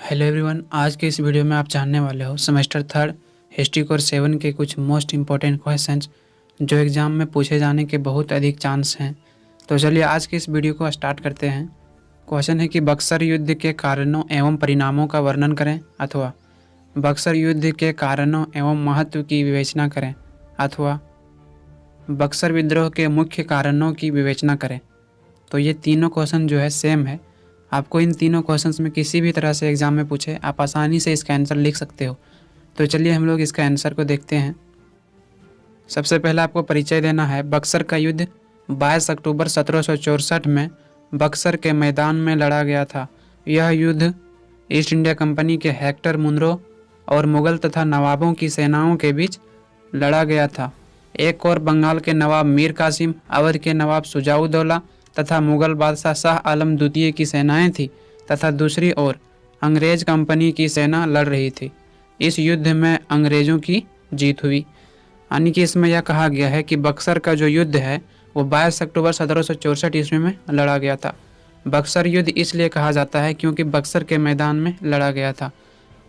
Hello everyone, आज के इस वीडियो में आप जानने वाले हो सेमेस्टर थर्ड हिस्ट्री कोर 7 के कुछ मोस्ट इम्पोर्टेंट क्वेश्चंस जो एग्ज़ाम में पूछे जाने के बहुत अधिक चांस हैं। तो चलिए आज के इस वीडियो को स्टार्ट करते हैं। क्वेश्चन है कि बक्सर युद्ध के कारणों एवं परिणामों का वर्णन करें, अथवा बक्सर युद्ध के कारणों एवं महत्व की विवेचना करें, अथवा बक्सर विद्रोह के मुख्य कारणों की विवेचना करें। तो ये तीनों क्वेश्चन जो है सेम है। आपको इन तीनों क्वेश्चंस में किसी भी तरह से एग्ज़ाम में पूछे आप आसानी से इसका आंसर लिख सकते हो। तो चलिए हम लोग इसका आंसर को देखते हैं। सबसे पहले आपको परिचय देना है। बक्सर का युद्ध 22 अक्टूबर 1764 में बक्सर के मैदान में लड़ा गया था। यह युद्ध ईस्ट इंडिया कंपनी के हेक्टर मुनरो और मुग़ल तथा नवाबों की सेनाओं के बीच लड़ा गया था। एक और बंगाल के नवाब मीर कासिम, अवध के नवाब शुजाउद्दौला तथा मुग़ल बादशाह शाह आलम द्वितीय की सेनाएं थी तथा दूसरी ओर अंग्रेज कंपनी की सेना लड़ रही थी। इस युद्ध में अंग्रेज़ों की जीत हुई। यानी कि इसमें यह कहा गया है कि बक्सर का जो युद्ध है वो 22 अक्टूबर 1764 ईस्वी में लड़ा गया था। बक्सर युद्ध इसलिए कहा जाता है क्योंकि बक्सर के मैदान में लड़ा गया था।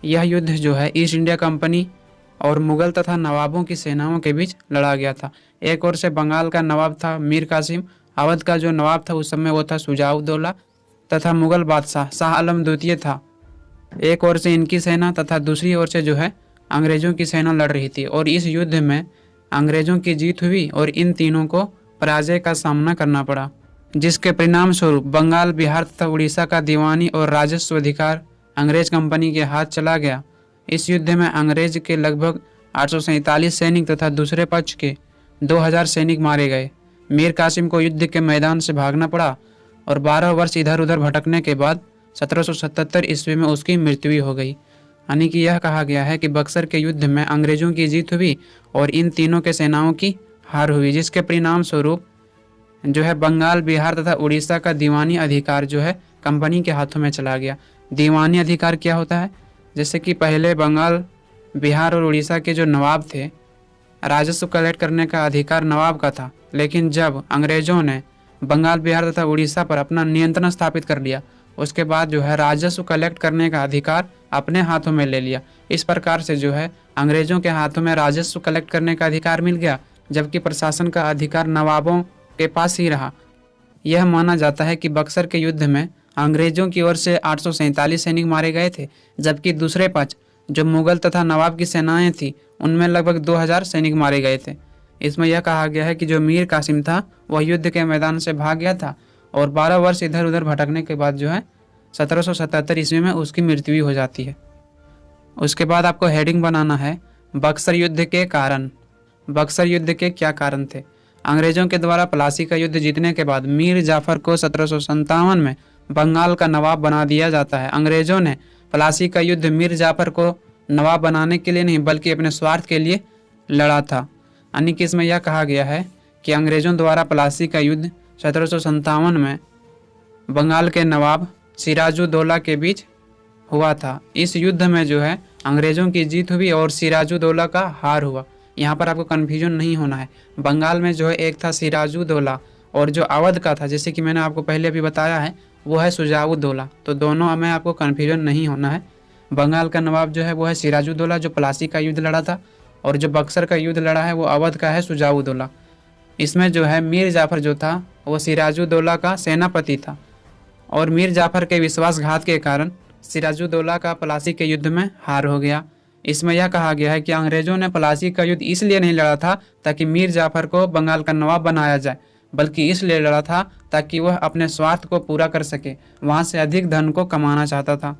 यह युद्ध जो है ईस्ट इंडिया कंपनी और मुग़ल तथा नवाबों की सेनाओं के बीच लड़ा गया था। एक ओर से बंगाल का नवाब था मीर कासिम, अवध का जो नवाब था उस समय वो था शुजाउद्दौला तथा मुग़ल बादशाह शाह आलम द्वितीय था। एक ओर से इनकी सेना तथा दूसरी ओर से जो है अंग्रेज़ों की सेना लड़ रही थी और इस युद्ध में अंग्रेज़ों की जीत हुई और इन तीनों को पराजय का सामना करना पड़ा, जिसके परिणाम स्वरूप बंगाल, बिहार तथा उड़ीसा का दीवानी और राजस्व अधिकार अंग्रेज कंपनी के हाथ चला गया। इस युद्ध में अंग्रेज के लगभग 847 सैनिक तथा दूसरे पक्ष के 2000 सैनिक मारे गए। मीर कासिम को युद्ध के मैदान से भागना पड़ा और 12 वर्ष इधर उधर भटकने के बाद 1777 ईस्वी में उसकी मृत्यु हो गई। यानी कि यह कहा गया है कि बक्सर के युद्ध में अंग्रेजों की जीत हुई और इन तीनों के सेनाओं की हार हुई, जिसके परिणाम स्वरूप जो है बंगाल, बिहार तथा उड़ीसा का दीवानी अधिकार जो है कंपनी के हाथों में चला गया। दीवानी अधिकार क्या होता है? जैसे कि पहले बंगाल, बिहार और उड़ीसा के जो नवाब थे, राजस्व कलेक्ट करने का अधिकार नवाब का था, लेकिन जब अंग्रेजों ने बंगाल, बिहार तथा उड़ीसा पर अपना नियंत्रण स्थापित कर लिया उसके बाद जो है राजस्व कलेक्ट करने का अधिकार अपने हाथों में ले लिया। इस प्रकार से जो है अंग्रेजों के हाथों में राजस्व कलेक्ट करने का अधिकार मिल गया, जबकि प्रशासन का अधिकार नवाबों के पास ही रहा। यह माना जाता है कि बक्सर के युद्ध में अंग्रेजों की ओर से 847 सैनिक मारे गए थे, जबकि दूसरे पक्ष जो मुग़ल तथा नवाब की सेनाएं थी उनमें लगभग 2000 सैनिक मारे गए थे। इसमें यह कहा गया है कि जो मीर कासिम था वह युद्ध के मैदान से भाग गया था और 12 वर्ष इधर उधर भटकने के बाद जो है 1777 ईस्वी में उसकी मृत्यु हो जाती है। उसके बाद आपको हेडिंग बनाना है बक्सर युद्ध के कारण। बक्सर युद्ध के क्या कारण थे? अंग्रेजों के द्वारा प्लासी का युद्ध जीतने के बाद मीर जाफर को 1757 में बंगाल का नवाब बना दिया जाता है। अंग्रेजों ने प्लासी का युद्ध मीर जाफर को नवाब बनाने के लिए नहीं बल्कि अपने स्वार्थ के लिए लड़ा था। यानी कि इसमें यह कहा गया है कि अंग्रेजों द्वारा प्लासी का युद्ध 1757 में बंगाल के नवाब सिराजुद्दौला के बीच हुआ था। इस युद्ध में जो है अंग्रेजों की जीत हुई और सिराजुद्दौला का हार हुआ। यहाँ पर आपको कन्फ्यूजन नहीं होना है। बंगाल में जो है एक था सिराजुद्दौला और जो अवध का था, जैसे कि मैंने आपको पहले अभी बताया है, वो है शुजाउद्दौला। तो दोनों में आपको कन्फ्यूजन नहीं होना है। बंगाल का नवाब जो है वो है सिराजुद्दौला जो प्लासी का युद्ध लड़ा था, और जो बक्सर का युद्ध लड़ा है वो अवध का है शुजाउद्दौला। इसमें जो है मीर जाफर जो था वो सिराजुद्दौला का सेनापति था और मीर जाफर के विश्वासघात के कारण सिराजुद्दौला का प्लासी के युद्ध में हार हो गया। इसमें यह कहा गया है कि अंग्रेजों ने प्लासी का युद्ध इसलिए नहीं लड़ा था ताकि मीर जाफर को बंगाल का नवाब बनाया जाए, बल्कि इसलिए लड़ा था ताकि वह अपने स्वार्थ को पूरा कर सके, वहाँ से अधिक धन को कमाना चाहता था।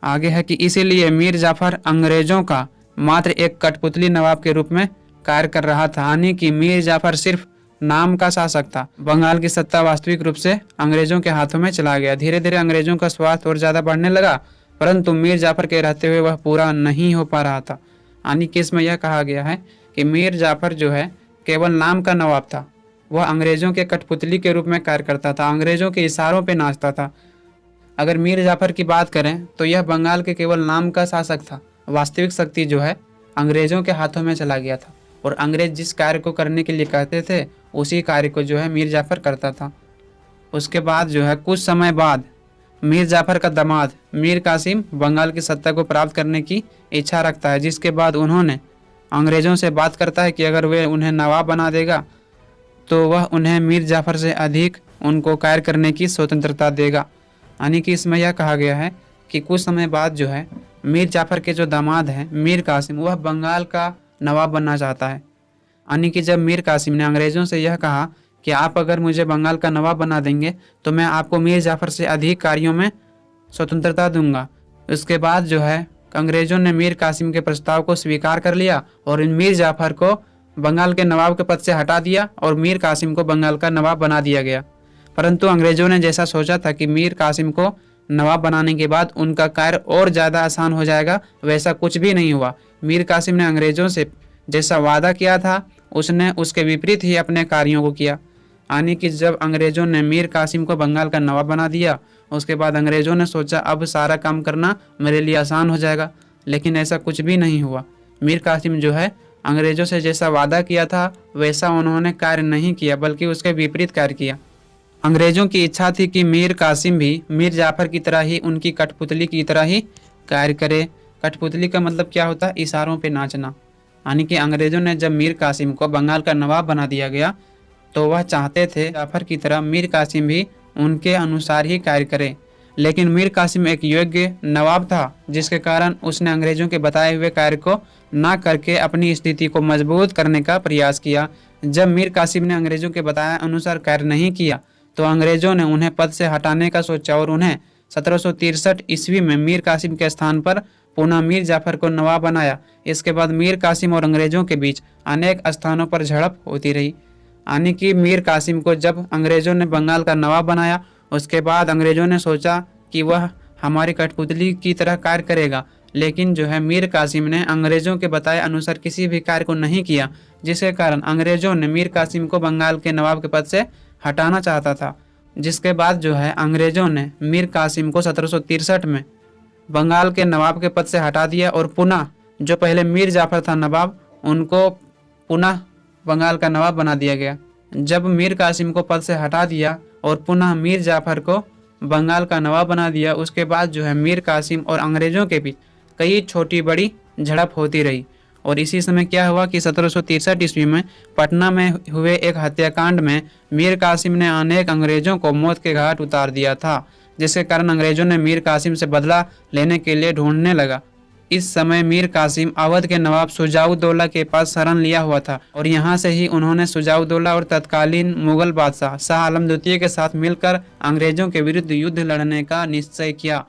आगे है कि इसीलिए मीर जाफर अंग्रेजों का मात्र एक कठपुतली नवाब के रूप में कार्य कर रहा था। यानी कि मीर जाफर सिर्फ नाम का शासक था। बंगाल की सत्ता वास्तविक रूप से अंग्रेजों के हाथों में चला गया। धीरे धीरे अंग्रेजों का स्वार्थ और ज़्यादा बढ़ने लगा, परंतु मीर जाफर के रहते हुए वह पूरा नहीं हो पा रहा था। यानी कि इसमें यह कहा गया है कि मीर जाफर जो है केवल नाम का नवाब था, वह अंग्रेजों के कठपुतली के रूप में कार्य करता था, अंग्रेजों के इशारों पर नाचता था। अगर मीर जाफर की बात करें तो यह बंगाल के केवल नाम का शासक था। वास्तविक शक्ति जो है अंग्रेजों के हाथों में चला गया था और अंग्रेज जिस कार्य को करने के लिए कहते थे उसी कार्य को जो है मीर जाफर करता था। उसके बाद जो है कुछ समय बाद मीर जाफर का दामाद मीर कासिम बंगाल की सत्ता को प्राप्त करने की इच्छा रखता है, जिसके बाद उन्होंने अंग्रेज़ों से बात करता है कि अगर वे उन्हें नवाब बना देगा तो वह उन्हें मीर जाफर से अधिक उनको कायर करने की स्वतंत्रता देगा। यानी कि इसमें यह कहा गया है कि कुछ समय बाद जो है मीर जाफर के जो दामाद हैं मीर कासिम, वह बंगाल का नवाब बनना चाहता है। यानी कि जब मीर कासिम ने अंग्रेज़ों से यह कहा कि आप अगर मुझे बंगाल का नवाब बना देंगे तो मैं आपको मीर जाफर से अधिक कार्यों में स्वतंत्रता दूंगा। उसके बाद जो है अंग्रेज़ों ने मीर कासिम के प्रस्ताव को स्वीकार कर लिया और मीर जाफर को बंगाल के नवाब के पद से हटा दिया और मीर कासिम को बंगाल का नवाब बना दिया गया। परंतु अंग्रेज़ों ने जैसा सोचा था कि मीर कासिम को नवाब बनाने के बाद उनका कार्य और ज़्यादा आसान हो जाएगा, वैसा कुछ भी नहीं हुआ। मीर कासिम ने अंग्रेज़ों से जैसा वादा किया था उसने उसके विपरीत ही अपने कार्यों को किया। यानी कि जब अंग्रेज़ों ने मीर कासिम को बंगाल का नवाब बना दिया, उसके बाद अंग्रेज़ों ने सोचा अब सारा काम करना मेरे लिए आसान हो जाएगा, लेकिन ऐसा कुछ भी नहीं हुआ। मीर कासिम जो है अंग्रेज़ों से जैसा वादा किया था वैसा उन्होंने कार्य नहीं किया, बल्कि उसके विपरीत कार्य किया। अंग्रेज़ों की इच्छा थी कि मीर कासिम भी मीर जाफर की तरह ही, उनकी कठपुतली की तरह ही कार्य करे। कठपुतली का मतलब क्या होता है? इशारों पे नाचना। यानी कि अंग्रेज़ों ने जब मीर कासिम को बंगाल का नवाब बना दिया गया तो वह चाहते थे जाफर की तरह मीर कासिम भी उनके अनुसार ही कार्य करे। लेकिन मीर कासिम एक योग्य नवाब था, जिसके कारण उसने अंग्रेज़ों के बताए हुए कार्य को ना करके अपनी स्थिति को मजबूत करने का प्रयास किया। जब मीर कासिम ने अंग्रेज़ों के बताए अनुसार कार्य नहीं किया तो अंग्रेज़ों ने उन्हें पद से हटाने का सोचा और उन्हें 1763 ईस्वी में मीर कासिम के स्थान पर पुनः मीर जाफर को नवाब बनाया। इसके बाद मीर कासिम और अंग्रेज़ों के बीच अनेक स्थानों पर झड़प होती रही। यानी कि मीर कासिम को जब अंग्रेज़ों ने बंगाल का नवाब बनाया, उसके बाद अंग्रेज़ों ने सोचा कि वह हमारी कठपुतली की तरह कार्य करेगा, लेकिन जो है मीर कासिम ने अंग्रेज़ों के बताए अनुसार किसी भी कार्य को नहीं किया, जिसके कारण अंग्रेज़ों ने मीर कासिम को बंगाल के नवाब के पद से हटाना चाहता था। जिसके बाद जो है अंग्रेज़ों ने मीर कासिम को 1763 में बंगाल के नवाब के पद से हटा दिया और पुनः जो पहले मीर जाफर था नवाब, उनको पुनः बंगाल का नवाब बना दिया गया। जब मीर कासिम को पद से हटा दिया और पुनः मीर जाफर को बंगाल का नवाब बना दिया, उसके बाद जो है मीर कासिम और अंग्रेज़ों के बीच कई छोटी बड़ी झड़प होती रही। और इसी समय क्या हुआ कि 1763 ईस्वी में पटना में हुए एक हत्याकांड में मीर कासिम ने अनेक अंग्रेज़ों को मौत के घाट उतार दिया था, जिसके कारण अंग्रेज़ों ने मीर कासिम से बदला लेने के लिए ढूंढने लगा। इस समय मीर कासिम अवध के नवाब शुजाउद्दौला के पास शरण लिया हुआ था और यहाँ से ही उन्होंने शुजाउद्दौला और तत्कालीन मुगल बादशाह शाह आलम द्वितीय के साथ मिलकर अंग्रेज़ों के विरुद्ध युद्ध लड़ने का निश्चय किया।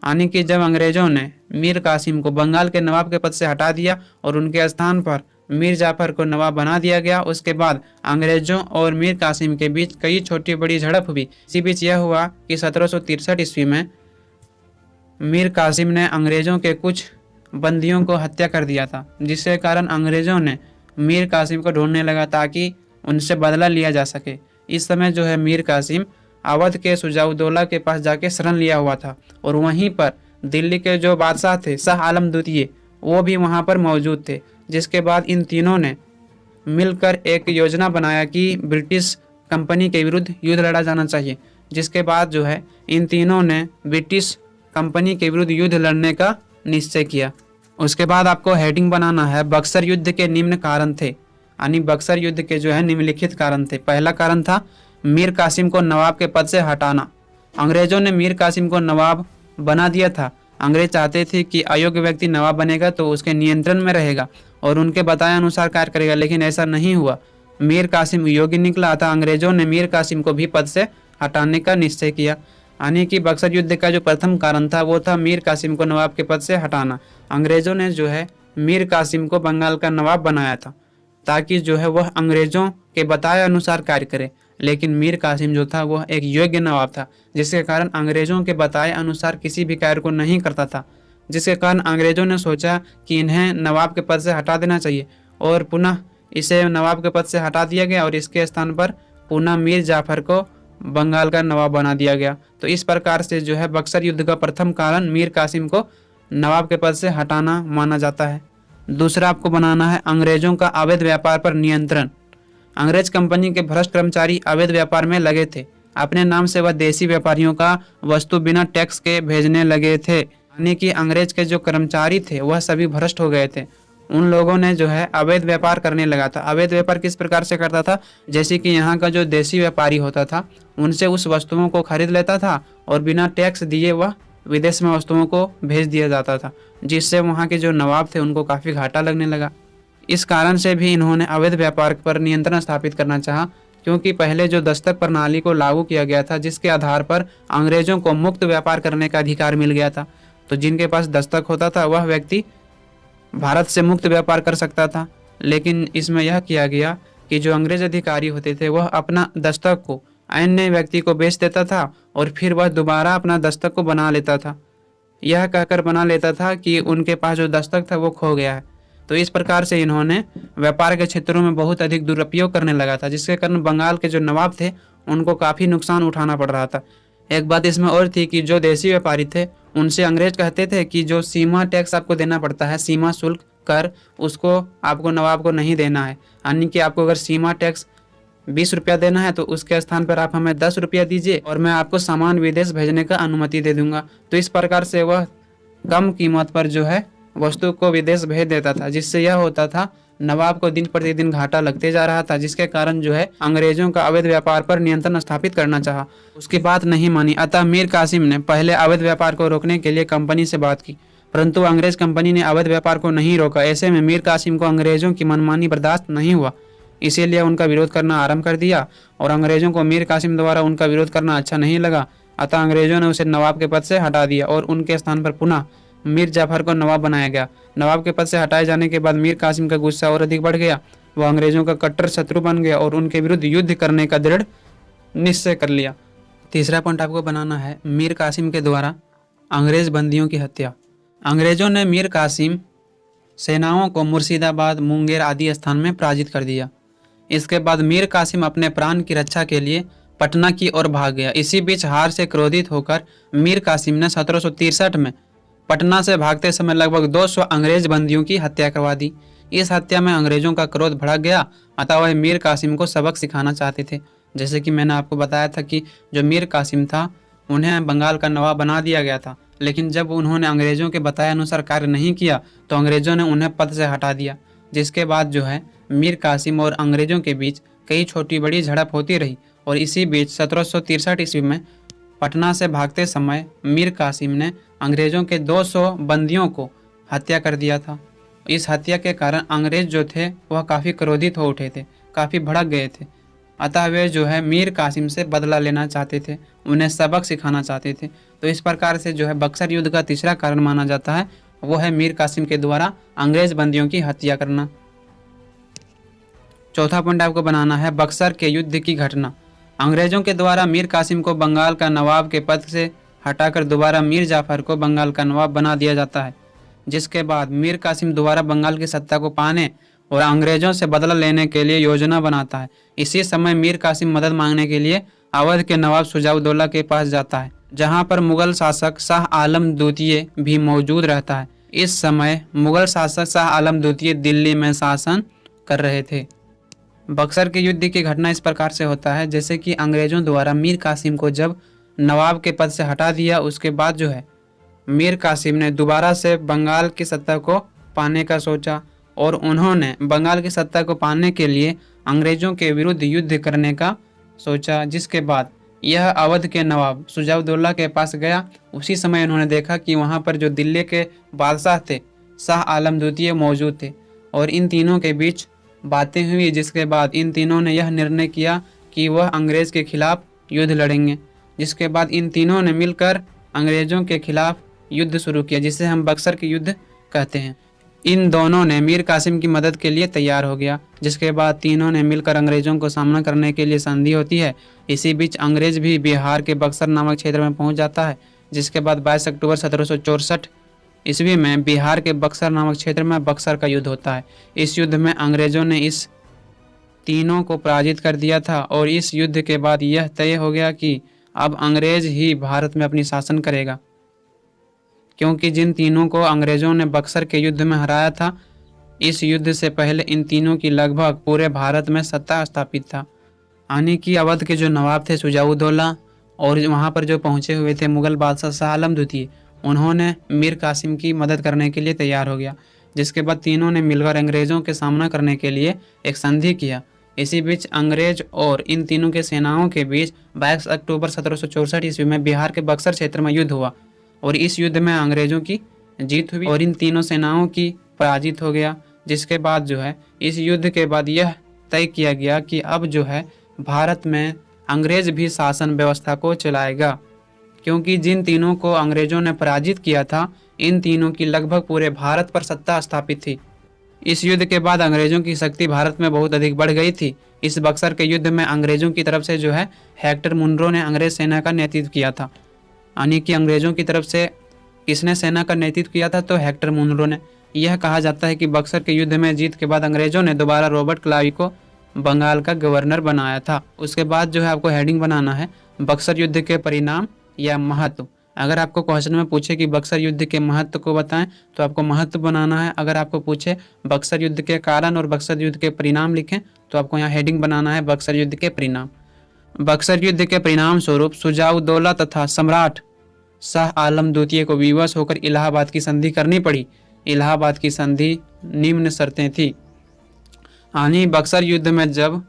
यानी कि जब अंग्रेज़ों ने मीर कासिम को बंगाल के नवाब के पद से हटा दिया और उनके स्थान पर मीर जाफर को नवाब बना दिया गया, उसके बाद अंग्रेज़ों और मीर कासिम के बीच कई छोटी बड़ी झड़प हुई। इसी बीच यह हुआ कि 1763 ईस्वी में मीर कासिम ने अंग्रेज़ों के कुछ बंदियों को हत्या कर दिया था, जिसके कारण अंग्रेज़ों ने मीर कासिम को ढूंढने लगा ताकि उनसे बदला लिया जा सके। इस समय जो है मीर कासिम अवध के शुजाउद्दौला के पास जाके शरण लिया हुआ था और वहीं पर दिल्ली के जो बादशाह थे शाह आलम द्वितीय, वो भी वहाँ पर मौजूद थे। जिसके बाद इन तीनों ने मिलकर एक योजना बनाया कि ब्रिटिश कंपनी के विरुद्ध युद्ध लड़ा जाना चाहिए। जिसके बाद जो है इन तीनों ने ब्रिटिश कंपनी के विरुद्ध युद्ध लड़ने का निश्चय किया। उसके बाद आपको हेडिंग बनाना है बक्सर युद्ध के निम्न कारण थे। यानी बक्सर युद्ध के जो है निम्नलिखित कारण थे। पहला कारण था मीर कासिम को नवाब के पद से हटाना। अंग्रेज़ों ने मीर कासिम को नवाब बना दिया था। अंग्रेज चाहते थे कि अयोग्य व्यक्ति नवाब बनेगा तो उसके नियंत्रण में रहेगा और उनके बताए अनुसार कार्य करेगा, लेकिन ऐसा नहीं हुआ। मीर कासिम योग्य निकला था। अंग्रेज़ों ने मीर कासिम को भी पद से हटाने का निश्चय किया। यानी कि बक्सर युद्ध का जो प्रथम कारण था वो था मीर कासिम को नवाब के पद से हटाना। अंग्रेज़ों ने जो है मीर कासिम को बंगाल का नवाब बनाया था ताकि जो है वह अंग्रेज़ों के बताए अनुसार कार्य करे, लेकिन मीर कासिम जो था वह एक योग्य नवाब था, जिसके कारण अंग्रेज़ों के बताए अनुसार किसी भी कार्य को नहीं करता था। जिसके कारण अंग्रेज़ों ने सोचा कि इन्हें नवाब के पद से हटा देना चाहिए और पुनः इसे नवाब के पद से हटा दिया गया और इसके स्थान पर पुनः मीर जाफर को बंगाल का नवाब बना दिया गया। तो इस प्रकार से जो है बक्सर युद्ध का प्रथम कारण मीर कासिम को नवाब के पद से हटाना माना जाता है। दूसरा आपको बनाना है अंग्रेज़ों का अवैध व्यापार पर नियंत्रण। अंग्रेज कंपनी के भ्रष्ट कर्मचारी अवैध व्यापार में लगे थे। अपने नाम से वह देसी व्यापारियों का वस्तु बिना टैक्स के भेजने लगे थे। यानी कि अंग्रेज के जो कर्मचारी थे वह सभी भ्रष्ट हो गए थे। उन लोगों ने जो है अवैध व्यापार करने लगा था। अवैध व्यापार किस प्रकार से करता था, जैसे कि यहाँ का जो देसी व्यापारी होता था उनसे उस वस्तुओं को खरीद लेता था और बिना टैक्स दिए वह विदेश में वस्तुओं को भेज दिया जाता था, जिससे वहाँ के जो नवाब थे उनको काफ़ी घाटा लगने लगा। इस कारण से भी इन्होंने अवैध व्यापार पर नियंत्रण स्थापित करना चाहा, क्योंकि पहले जो दस्तक प्रणाली को लागू किया गया था जिसके आधार पर अंग्रेजों को मुक्त व्यापार करने का अधिकार मिल गया था। तो जिनके पास दस्तक होता था वह व्यक्ति भारत से मुक्त व्यापार कर सकता था। लेकिन इसमें यह किया गया कि जो अंग्रेज अधिकारी होते थे वह अपना दस्तक को अन्य व्यक्ति को बेच देता था और फिर वह दोबारा अपना दस्तक को बना लेता था। यह कहकर बना लेता था कि उनके पास जो दस्तक था वो खो गया है। तो इस प्रकार से इन्होंने व्यापार के क्षेत्रों में बहुत अधिक दुरुपयोग करने लगा था, जिसके कारण बंगाल के जो नवाब थे उनको काफ़ी नुकसान उठाना पड़ रहा था। एक बात इसमें और थी कि जो देसी व्यापारी थे उनसे अंग्रेज कहते थे कि जो सीमा टैक्स आपको देना पड़ता है, सीमा शुल्क कर, उसको आपको नवाब को नहीं देना है। यानी कि आपको अगर सीमा टैक्स 20 रुपया देना है तो उसके स्थान पर आप हमें 10 रुपया दीजिए और मैं आपको सामान विदेश भेजने का अनुमति दे दूंगा। तो इस प्रकार से वह कम कीमत पर जो है वस्तु को विदेश भेज देता था, जिससे यह होता था नवाब को दिन प्रतिदिन घाटा लगते जा रहा था, जिसके कारण जो है अंग्रेजों का अवैध व्यापार पर नियंत्रण स्थापित करना चाहा। उसकी बात नहीं मानी, अतः मीर कासिम ने पहले अवैध व्यापार को रोकने के लिए कंपनी से बात की, परंतु अंग्रेज कंपनी ने अवैध व्यापार को नहीं रोका। ऐसे में मीर कासिम को अंग्रेजों की मनमानी बर्दाश्त नहीं हुआ, इसीलिए उनका विरोध करना आरंभ कर दिया और अंग्रेजों को मीर कासिम द्वारा उनका विरोध करना अच्छा नहीं लगा। अतः अंग्रेजों ने उसे नवाब के पद से हटा दिया और उनके स्थान पर पुनः मीर जाफर को नवाब बनाया गया। नवाब के पद से हटाए जाने के बाद मीर कासिम का गुस्सा और अधिक बढ़ गया। वह अंग्रेजों का कट्टर शत्रु बन गया और उनके विरुद्ध युद्ध करने का दृढ़ निश्चय कर लिया। तीसरा पॉइंट आपको बनाना है मीर कासिम के द्वारा अंग्रेज बंदियों की हत्या। अंग्रेजों ने मीर कासिम सेनाओं को मुर्शिदाबाद, मुंगेर आदि स्थान में पराजित कर दिया। इसके बाद मीर कासिम अपने प्राण की रक्षा के लिए पटना की ओर भाग गया। इसी बीच हार से क्रोधित होकर मीर कासिम ने 1763 में पटना से भागते समय लगभग 200 अंग्रेज बंदियों की हत्या करवा दी। इस हत्या में अंग्रेजों का क्रोध भड़क गया, अतः वह मीर कासिम को सबक सिखाना चाहते थे। जैसे कि मैंने आपको बताया था कि जो मीर कासिम था उन्हें बंगाल का नवाब बना दिया गया था, लेकिन जब उन्होंने अंग्रेजों के बताए अनुसार कार्य नहीं किया तो अंग्रेजों ने उन्हें पद से हटा दिया। जिसके बाद जो है मीर कासिम और अंग्रेजों के बीच कई छोटी बड़ी झड़प होती रही और इसी बीच 1763 ईस्वी में पटना से भागते समय मीर कासिम ने अंग्रेजों के 200 बंदियों को हत्या कर दिया था। इस हत्या के कारण अंग्रेज जो थे वह काफ़ी क्रोधित हो उठे थे, काफ़ी भड़क गए थे। अतः वे जो है मीर कासिम से बदला लेना चाहते थे, उन्हें सबक सिखाना चाहते थे। तो इस प्रकार से जो है बक्सर युद्ध का तीसरा कारण माना जाता है वो है मीर कासिम के द्वारा अंग्रेज बंदियों की हत्या करना। चौथा पॉइंट आपको बनाना है बक्सर के युद्ध की घटना। अंग्रेजों के द्वारा मीर कासिम को बंगाल का नवाब के पद से हटाकर दोबारा मीर जाफर को बंगाल का नवाब बना दिया जाता है, जिसके बाद मीर कासिम दोबारा बंगाल की सत्ता को पाने और अंग्रेजों से बदला लेने के लिए योजना बनाता है। इसी समय मीर कासिम मदद मांगने के लिए अवध के नवाब सुजाउद्दौला के पास जाता है, जहां पर मुगल शासक शाह आलम द्वितीय भी मौजूद रहता है। इस समय मुगल शासक शाह आलम द्वितीय दिल्ली में शासन कर रहे थे। बक्सर के युद्ध की घटना इस प्रकार से होता है, जैसे कि अंग्रेजों द्वारा मीर कासिम को जब नवाब के पद से हटा दिया, उसके बाद जो है मीर कासिम ने दोबारा से बंगाल की सत्ता को पाने का सोचा और उन्होंने बंगाल की सत्ता को पाने के लिए अंग्रेजों के विरुद्ध युद्ध करने का सोचा। जिसके बाद यह अवध के नवाब सुजाउद्दौला के पास गया। उसी समय उन्होंने देखा कि वहाँ पर जो दिल्ली के बादशाह थे शाह आलम द्वितीय मौजूद थे और इन तीनों के बीच बातें हुई, जिसके बाद इन तीनों ने यह निर्णय किया कि वह अंग्रेज के खिलाफ युद्ध लड़ेंगे। जिसके बाद इन तीनों ने मिलकर अंग्रेजों के खिलाफ युद्ध शुरू किया, जिसे हम बक्सर के युद्ध कहते हैं। इन दोनों ने मीर कासिम की मदद के लिए तैयार हो गया, जिसके बाद तीनों ने मिलकर अंग्रेजों को सामना करने के लिए संधि होती है। इसी बीच अंग्रेज भी बिहार के बक्सर नामक क्षेत्र में पहुंच जाता है, जिसके बाद 22 अक्टूबर 1764 ईस्वी में बिहार के बक्सर नामक क्षेत्र में बक्सर का युद्ध होता है। इस युद्ध में अंग्रेजों ने इस तीनों को पराजित कर दिया था और इस युद्ध के बाद यह तय हो गया कि अब अंग्रेज ही भारत में अपनी शासन करेगा, क्योंकि जिन तीनों को अंग्रेजों ने बक्सर के युद्ध में हराया था, इस युद्ध से पहले इन तीनों की लगभग पूरे भारत में सत्ता स्थापित था। यानी कि अवध के जो नवाब थे शुजाउद्दौला और वहाँ पर जो पहुँचे हुए थे मुग़ल बादशाह शाह आलम द्वितीय, उन्होंने मीर कासिम की मदद करने के लिए तैयार हो गया, जिसके बाद तीनों ने मिलकर अंग्रेज़ों के सामना करने के लिए एक संधि किया। इसी बीच अंग्रेज और इन तीनों के सेनाओं के बीच 22 अक्टूबर 1764 ईस्वी में बिहार के बक्सर क्षेत्र में युद्ध हुआ और इस युद्ध में अंग्रेज़ों की जीत हुई और इन तीनों सेनाओं की पराजित हो गया। जिसके बाद जो है इस युद्ध के बाद यह तय किया गया कि अब जो है भारत में अंग्रेज भी शासन व्यवस्था को चलाएगा, क्योंकि जिन तीनों को अंग्रेजों ने पराजित किया था इन तीनों की लगभग पूरे भारत पर सत्ता स्थापित थी। इस युद्ध के बाद अंग्रेजों की शक्ति भारत में बहुत अधिक बढ़ गई थी। इस बक्सर के युद्ध में अंग्रेजों की तरफ से जो है हेक्टर मुनरो ने अंग्रेज सेना का नेतृत्व किया था, यानी कि अंग्रेजों की तरफ से किसने सेना का नेतृत्व किया था, तो हेक्टर मुनरो ने। यह कहा जाता है कि बक्सर के युद्ध में जीत के बाद अंग्रेजों ने दोबारा रॉबर्ट क्लाइव को बंगाल का गवर्नर बनाया था। उसके बाद जो है आपको हेडिंग बनाना है बक्सर युद्ध के परिणाम या महत्व। अगर आपको क्वेश्चन में पूछे कि बक्सर युद्ध के महत्व को बताएं तो आपको महत्व बनाना है। अगर आपको पूछे बक्सर युद्ध के कारण और बक्सर युद्ध के परिणाम लिखें तो आपको यहाँ हेडिंग बनाना है बक्सर युद्ध के परिणाम। बक्सर युद्ध के परिणाम स्वरूप शुजाउद्दौला तथा सम्राट शाह आलम द्वितीय को विवश होकर इलाहाबाद की संधि करनी पड़ी। इलाहाबाद की संधि निम्न शर्तें थी, यानी बक्सर युद्ध में जब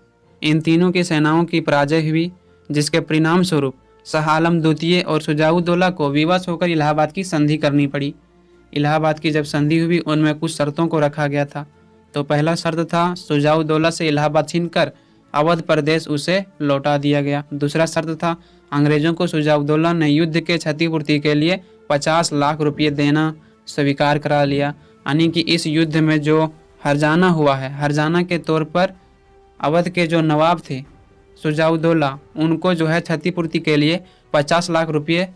इन तीनों की सेनाओं की पराजय हुई, जिसके परिणाम स्वरूप शाह आलम द्वितीय और शुजाउद्दौला को विवश होकर इलाहाबाद की संधि करनी पड़ी। इलाहाबाद की जब संधि हुई उनमें कुछ शर्तों को रखा गया था। तो पहला शर्त था शुजाउद्दौला से इलाहाबाद छीनकर अवध प्रदेश उसे लौटा दिया गया। दूसरा शर्त था अंग्रेजों को शुजाउद्दौला ने युद्ध के क्षतिपूर्ति के लिए 50 लाख रुपये देना स्वीकार करा लिया, यानी कि इस युद्ध में जो हर्जाना हुआ है, हर्जाना के तौर पर अवध के जो नवाब थे शुजाउद्दौला, उनको जो है क्षतिपूर्ति के लिए 50 लाख रुपये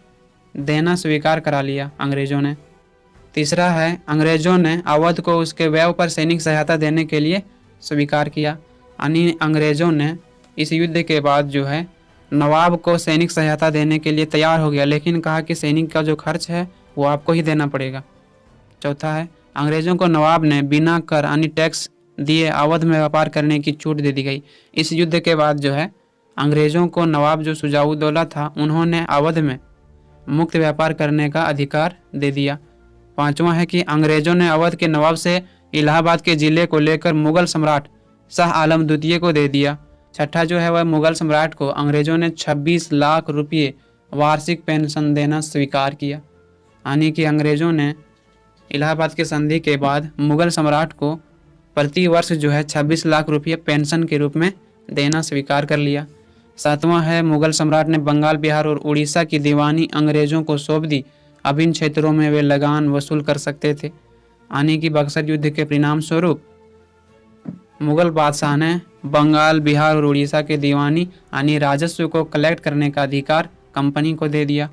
देना स्वीकार करा लिया अंग्रेजों ने। तीसरा है अंग्रेजों ने अवध को उसके व्यय पर सैनिक सहायता देने के लिए स्वीकार किया, यानी अंग्रेजों ने इस युद्ध के बाद जो है नवाब को सैनिक सहायता देने के लिए तैयार हो गया, लेकिन कहा कि सैनिक का जो खर्च है वो आपको ही देना पड़ेगा। चौथा है अंग्रेजों को नवाब ने बिना कर यानी टैक्स दिए अवध में व्यापार करने की छूट दे दी गई। इस युद्ध के बाद जो है अंग्रेजों को नवाब जो शुजाउद्दौला था उन्होंने अवध में मुक्त व्यापार करने का अधिकार दे दिया। पांचवा है कि अंग्रेजों ने अवध के नवाब से इलाहाबाद के जिले को लेकर मुगल सम्राट शाह आलम द्वितीय को दे दिया। छठा जो है वह मुगल सम्राट को अंग्रेजों ने 26 लाख रुपये वार्षिक पेंशन देना स्वीकार किया, यानी कि अंग्रेजों ने इलाहाबाद के संधि के बाद मुगल सम्राट को प्रति वर्ष जो है 26 लाख रुपये पेंशन के रूप में देना स्वीकार कर लिया। सातवां है मुगल सम्राट ने बंगाल, बिहार और उड़ीसा की दीवानी अंग्रेजों को सौंप दी। अब इन क्षेत्रों में वे लगान वसूल कर सकते थे, यानी कि बक्सर युद्ध के परिणाम स्वरूप मुगल बादशाह ने बंगाल, बिहार और उड़ीसा के दीवानी यानी राजस्व को कलेक्ट करने का अधिकार कंपनी को दे दिया।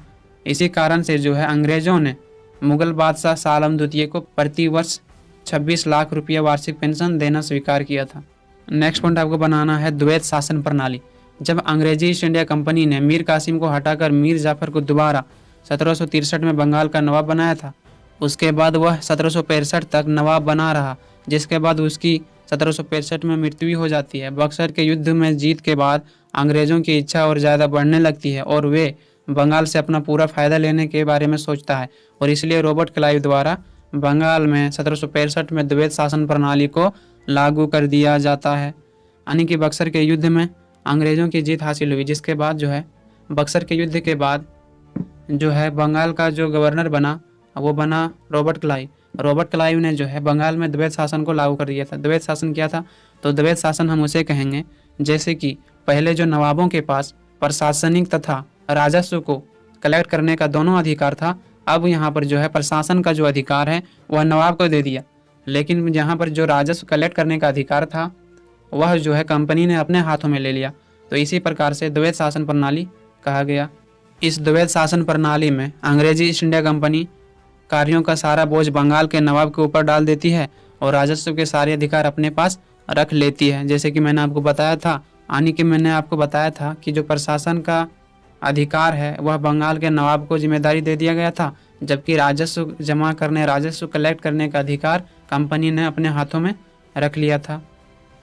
इसी कारण से जो है अंग्रेजों ने मुगल बादशाह शाह आलम द्वितीय को प्रति वर्ष 26 लाख रुपये वार्षिक पेंशन देना स्वीकार किया था। नेक्स्ट पॉइंट आपको बनाना है द्वैत शासन प्रणाली। जब अंग्रेजी ईस्ट इंडिया कंपनी ने मीर कासिम को हटाकर मीर जाफर को दोबारा 1763 में बंगाल का नवाब बनाया था, उसके बाद वह 1765 तक नवाब बना रहा, जिसके बाद उसकी 1765 में मृत्यु हो जाती है। बक्सर के युद्ध में जीत के बाद अंग्रेजों की इच्छा और ज़्यादा बढ़ने लगती है और वे बंगाल से अपना पूरा फायदा लेने के बारे में सोचता है, और इसलिए रॉबर्ट क्लाइव द्वारा बंगाल में 1765 में द्वैत शासन प्रणाली को लागू कर दिया जाता है, यानी कि बक्सर के युद्ध में अंग्रेजों की जीत हासिल हुई। जिसके बाद जो है बक्सर के युद्ध के बाद जो है बंगाल का जो गवर्नर बना वो बना रॉबर्ट क्लाइव। रॉबर्ट क्लाइव ने जो है बंगाल में द्वैत शासन को लागू कर दिया था। द्वैत शासन क्या था? तो द्वैत शासन हम उसे कहेंगे जैसे कि पहले जो नवाबों के पास प्रशासनिक तथा राजस्व को कलेक्ट करने का दोनों अधिकार था, अब यहाँ पर जो है प्रशासन का जो अधिकार है वह नवाब को दे दिया, लेकिन यहाँ पर जो राजस्व कलेक्ट करने का अधिकार था वह जो है कंपनी ने अपने हाथों में ले लिया। तो इसी प्रकार से द्वैत शासन प्रणाली कहा गया। इस द्वैत शासन प्रणाली में अंग्रेजी ईस्ट इंडिया कंपनी कार्यों का सारा बोझ बंगाल के नवाब के ऊपर डाल देती है और राजस्व के सारे अधिकार अपने पास रख लेती है। जैसे कि मैंने आपको बताया था, मैंने आपको बताया था कि जो प्रशासन का अधिकार है वह बंगाल के नवाब को जिम्मेदारी दे दिया गया था, जबकि राजस्व जमा करने, राजस्व कलेक्ट करने का अधिकार कंपनी ने अपने हाथों में रख लिया था।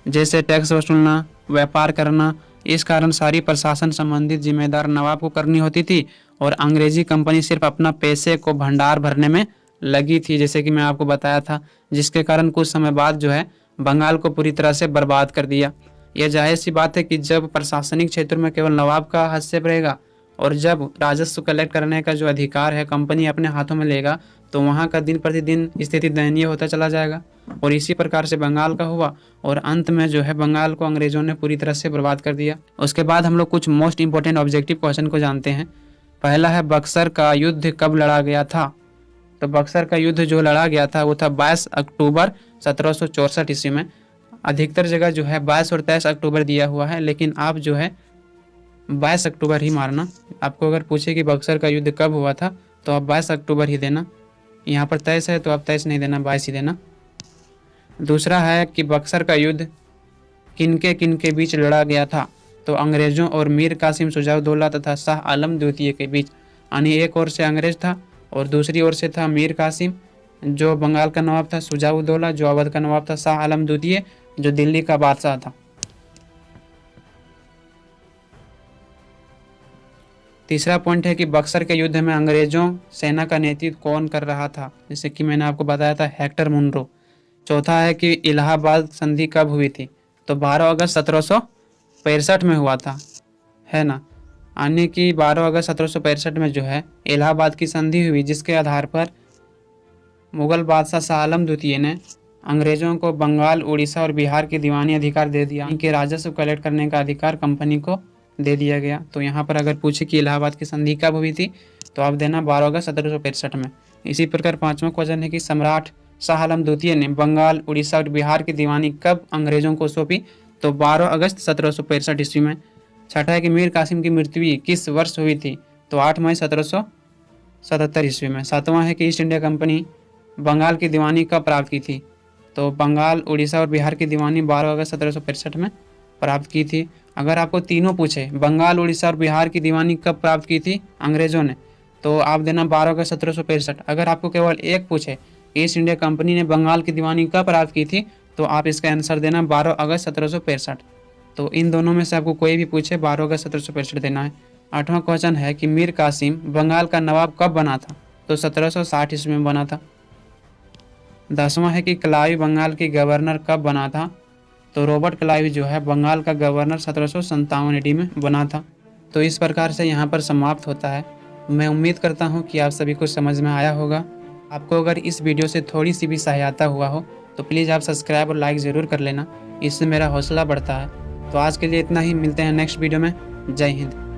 जैसे टैक्स वसूलना, व्यापार करना, इस कारण सारी प्रशासन संबंधित जिम्मेदार नवाब को करनी होती थी और अंग्रेजी कंपनी सिर्फ अपना पैसे को भंडार भरने में लगी थी, जैसे कि मैं आपको बताया था, जिसके कारण कुछ समय बाद जो है बंगाल को पूरी तरह से बर्बाद कर दिया। यह जाहिर सी बात है कि जब प्रशासनिक क्षेत्र में केवल नवाब का हस्तक्षेप रहेगा और जब राजस्व कलेक्ट करने का जो अधिकार है कंपनी अपने हाथों में लेगा, तो वहाँ का दिन प्रतिदिन स्थिति दयनीय होता चला जाएगा। और इसी प्रकार से बंगाल का हुआ और अंत में जो है बंगाल को अंग्रेजों ने पूरी तरह से बर्बाद कर दिया। उसके बाद हम लोग कुछ मोस्ट इंपॉर्टेंट ऑब्जेक्टिव क्वेश्चन को जानते हैं। पहला है बक्सर का युद्ध कब लड़ा गया था। तो बक्सर का युद्ध जो लड़ा गया था वो था 22 अक्टूबर 1764 ईस्वी में। अधिकतर जगह जो है 22 और 23 अक्टूबर दिया हुआ है, लेकिन आप जो है 22 अक्टूबर ही मारना। आपको अगर पूछे कि बक्सर का युद्ध कब हुआ था तो आप 22 अक्टूबर ही देना। यहाँ पर 23 है तो आप 23 नहीं देना, 22 ही देना। दूसरा है कि बक्सर का युद्ध किनके बीच लड़ा गया था। तो अंग्रेजों और मीर कासिम शुजाउद्दौला तथा शाह आलम द्वितीय के बीच, यानी एक ओर से अंग्रेज था और दूसरी ओर से था मीर कासिम जो बंगाल का नवाब था, शुजाउद्दौला जो अवध का नवाब था, शाह आलम द्वितीय जो दिल्ली का बादशाह था। तीसरा पॉइंट है कि बक्सर के युद्ध में अंग्रेजों सेना का नेतृत्व कौन कर रहा था, जैसे कि मैंने आपको बताया था हेक्टर मुनरो। चौथा है कि इलाहाबाद संधि कब हुई थी। तो 12 अगस्त 1765 में हुआ था, है ना, यानी कि 12 अगस्त 1765 में जो है इलाहाबाद की संधि हुई, जिसके आधार पर मुगल बादशाह शाह आलम द्वितीय ने अंग्रेजों को बंगाल, उड़ीसा और बिहार के दीवानी अधिकार दे दिया। इनके राजस्व कलेक्ट करने का अधिकार कंपनी को दे दिया गया। तो यहाँ पर अगर पूछे कि इलाहाबाद की संधि कब हुई थी तो आप देना 12 अगस्त 1765 में। इसी प्रकार पांचवा क्वेश्चन है कि सम्राट शाह आलम द्वितीय ने बंगाल, उड़ीसा और बिहार की दीवानी कब अंग्रेजों को सौंपी। तो 12 अगस्त 1765 ईस्वी में। छठा है कि मीर कासिम की मृत्यु किस वर्ष हुई थी। तो 8 मई 1777 ईस्वी में। सातवां है कि ईस्ट इंडिया कंपनी बंगाल की दीवानी कब प्राप्त की थी। तो बंगाल, उड़ीसा और बिहार की दीवानी 12 अगस्त 1765 में प्राप्त की थी। अगर आपको तीनों पूछे बंगाल, उड़ीसा और बिहार की दीवानी कब प्राप्त की थी अंग्रेजों ने, तो आप देना 12 अगस्त 1765। अगर आपको केवल एक पूछे ईस्ट इंडिया कंपनी ने बंगाल की दीवानी कब प्राप्त की थी, तो आप इसका आंसर देना 12 अगस्त 1765। तो इन दोनों में से आपको कोई भी पूछे 12 अगस्त 1765 देना है। आठवां क्वेश्चन है कि मीर कासिम बंगाल का नवाब कब बना था। तो 1760 ईस्वी में बना था। 10वां है कि क्लाइव बंगाल की गवर्नर कब बना था। तो रॉबर्ट क्लाइव जो है बंगाल का गवर्नर 1757 ईडी में बना था। तो इस प्रकार से यहाँ पर समाप्त होता है। मैं उम्मीद करता हूँ कि आप सभी को समझ में आया होगा। आपको अगर इस वीडियो से थोड़ी सी भी सहायता हुआ हो तो प्लीज़ आप सब्सक्राइब और लाइक ज़रूर कर लेना, इससे मेरा हौसला बढ़ता है। तो आज के लिए इतना ही, मिलते हैं नेक्स्ट वीडियो में। जय हिंद।